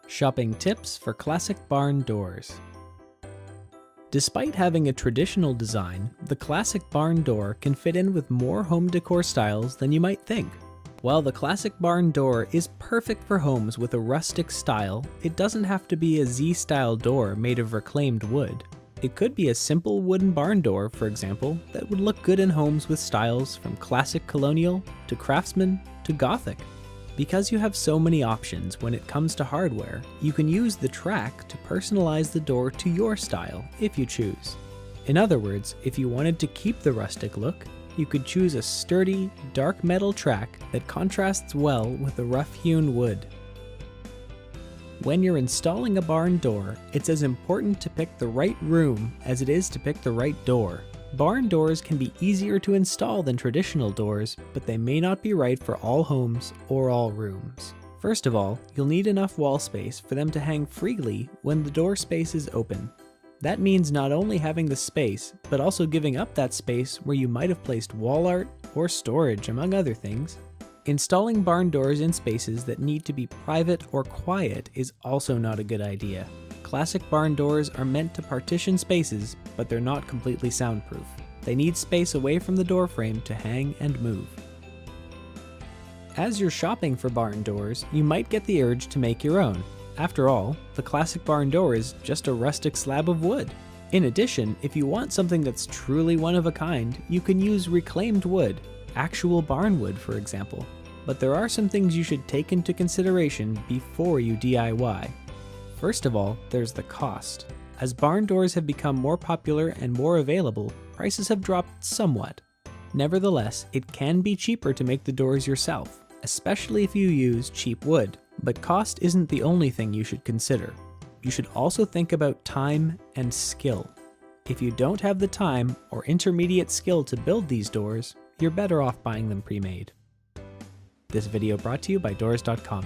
Shopping tips for classic barn doors. Despite having a traditional design, the classic barn door can fit in with more home decor styles than you might think. While the classic barn door is perfect for homes with a rustic style, it doesn't have to be a Z-style door made of reclaimed wood. It could be a simple wooden barn door, for example, that would look good in homes with styles from classic colonial to craftsman to Gothic. Because you have so many options when it comes to hardware, you can use the track to personalize the door to your style if you choose. In other words, if you wanted to keep the rustic look, you could choose a sturdy, dark metal track that contrasts well with the rough-hewn wood. When you're installing a barn door, it's as important to pick the right room as it is to pick the right door. Barn doors can be easier to install than traditional doors, but they may not be right for all homes or all rooms. First of all, you'll need enough wall space for them to hang freely when the door space is open. That means not only having the space, but also giving up that space where you might have placed wall art or storage, among other things. Installing barn doors in spaces that need to be private or quiet is also not a good idea. Classic barn doors are meant to partition spaces, but they're not completely soundproof. They need space away from the door frame to hang and move. As you're shopping for barn doors, you might get the urge to make your own. After all, the classic barn door is just a rustic slab of wood. In addition, if you want something that's truly one of a kind, you can use reclaimed wood, actual barn wood for example. But there are some things you should take into consideration before you DIY. First of all, there's the cost. As barn doors have become more popular and more available, prices have dropped somewhat. Nevertheless, it can be cheaper to make the doors yourself, especially if you use cheap wood. But cost isn't the only thing you should consider. You should also think about time and skill. If you don't have the time or intermediate skill to build these doors, you're better off buying them pre-made. This video brought to you by Doors.com.